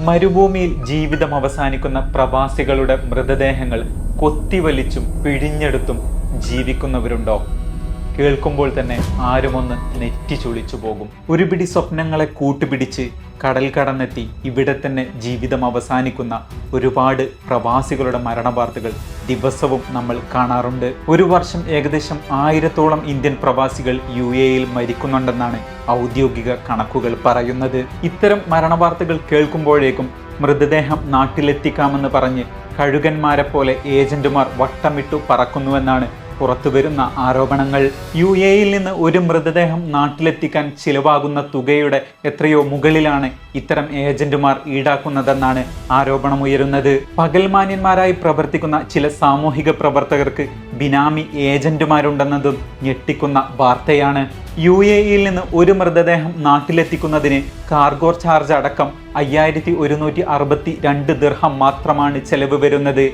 മരുഭൂമിയിൽ ജീവിതം അവസാനിക്കുന്ന പ്രവാസികളുടെ മൃതദേഹങ്ങൾ കൊത്തിവലിച്ചും പിഴിഞ്ഞെടുത്തും ജീവിക്കുന്നവരുണ്ടോ? കേൾക്കുമ്പോൾ തന്നെ ആരുമൊന്ന് നെറ്റി ചുളിച്ചു പോകും. ഒരു പിടി സ്വപ്നങ്ങളെ കൂട്ടുപിടിച്ച് കടൽ കടന്നെത്തി ഇവിടെ തന്നെ ജീവിതം അവസാനിക്കുന്ന ഒരുപാട് പ്രവാസികളുടെ മരണവാർത്തകൾ ദിവസവും നമ്മൾ കാണാറുണ്ട്. ഒരു വർഷം ഏകദേശം 1000-ഓളം ഇന്ത്യൻ പ്രവാസികൾ UAE-യിൽ മരിക്കുന്നുണ്ടെന്നാണ് ഔദ്യോഗിക കണക്കുകൾ പറയുന്നത്. ഇത്തരം മരണവാർത്തകൾ കേൾക്കുമ്പോഴേക്കും മൃതദേഹം നാട്ടിലെത്തിക്കാമെന്ന് പറഞ്ഞ് കഴുകന്മാരെ പോലെ ഏജന്റുമാർ വട്ടമിട്ടു പറക്കുന്നുവെന്നാണ് പുറത്തുവരുന്ന ആരോപണങ്ങൾ. UAE-യിൽ നിന്ന് ഒരു മൃതദേഹം നാട്ടിലെത്തിക്കാൻ ചിലവാകുന്ന തുകയുടെ എത്രയോ മുകളിലാണ് ഇത്തരം ഏജന്റുമാർ ഈടാക്കുന്നതെന്നാണ് ആരോപണമുയരുന്നത്. പകൽമാന്യന്മാരായി പ്രവർത്തിക്കുന്ന ചില സാമൂഹിക പ്രവർത്തകർക്ക് ബിനാമി ഏജന്റുമാരുണ്ടെന്നതും ഞെട്ടിക്കുന്ന വാർത്തയാണ്. UAE-യിൽ നിന്ന് ഒരു മൃതദേഹം നാട്ടിലെത്തിക്കുന്നതിന് കാർഗോ ചാർജ് അടക്കം 5162 ദിർഹം മാത്രമാണ് ചെലവ് വരുന്നത്.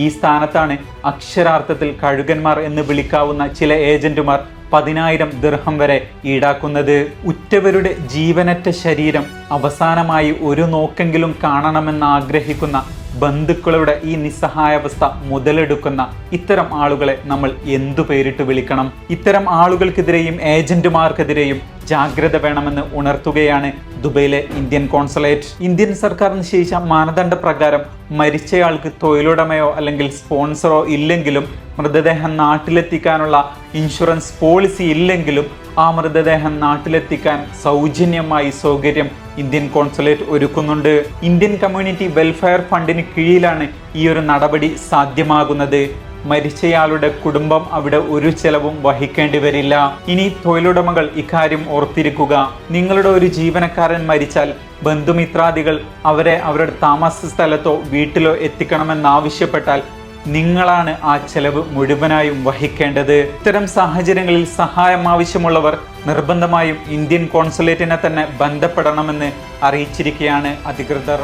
ഈ സ്ഥാനത്താണ് അക്ഷരാർത്ഥത്തിൽ കഴുകന്മാർ എന്ന് വിളിക്കാവുന്ന ചില ഏജന്റുമാർ 10,000 ദിർഹം വരെ ഈടാക്കുന്നത്. ഉറ്റവരുടെ ജീവനറ്റ ശരീരം അവസാനമായി ഒരു നോക്കെങ്കിലും കാണണമെന്ന് ആഗ്രഹിക്കുന്ന ബന്ധുക്കളുടെ ഈ നിസ്സഹായാവസ്ഥ മുതലെടുക്കുന്ന ഇത്തരം ആളുകളെ നമ്മൾ എന്തു പേരിട്ട് വിളിക്കണം? ഇത്തരം ആളുകൾക്കെതിരെയും ഏജന്റുമാർക്കെതിരെയും ജാഗ്രത വേണമെന്ന് ഉണർത്തുകയാണ് ദുബൈയിലെ ഇന്ത്യൻ കോൺസുലേറ്റ്. ഇന്ത്യൻ സർക്കാർ നിശ്ചയിച്ച മാനദണ്ഡ പ്രകാരം മരിച്ചയാൾക്ക് തൊഴിലുടമയോ അല്ലെങ്കിൽ സ്പോൺസറോ ഇല്ലെങ്കിലും മൃതദേഹം നാട്ടിലെത്തിക്കാനുള്ള ഇൻഷുറൻസ് പോളിസി ഇല്ലെങ്കിലും ആ മൃതദേഹം നാട്ടിലെത്തിക്കാൻ സൗജന്യമായി സൗകര്യം ഇന്ത്യൻ കോൺസുലേറ്റ് ഒരുക്കുന്നുണ്ട്. ഇന്ത്യൻ കമ്മ്യൂണിറ്റി വെൽഫെയർ ഫണ്ടിന് കീഴിലാണ് ഈ ഒരു നടപടി സാധ്യമാകുന്നത്. മരിച്ചയാളുടെ കുടുംബം അവിടെ ഒരു ചെലവും വഹിക്കേണ്ടി വരില്ല. ഇനി തൊഴിലുടമകൾ ഇക്കാര്യം ഓർത്തിരിക്കുക. നിങ്ങളുടെ ഒരു ജീവനക്കാരൻ മരിച്ചാൽ ബന്ധുമിത്രാദികൾ അവരെ അവരുടെ താമസ സ്ഥലത്തോ വീട്ടിലോ എത്തിക്കണമെന്നാവശ്യപ്പെട്ടാൽ നിങ്ങളാണ് ആ ചെലവ് മുഴുവനായും വഹിക്കേണ്ടത്. ഇത്തരം സാഹചര്യങ്ങളിൽ സഹായം ആവശ്യമുള്ളവർ നിർബന്ധമായും ഇന്ത്യൻ കോൺസുലേറ്റിനെ തന്നെ ബന്ധപ്പെടണമെന്ന് അറിയിച്ചിരിക്കുകയാണ് അധികൃതർ.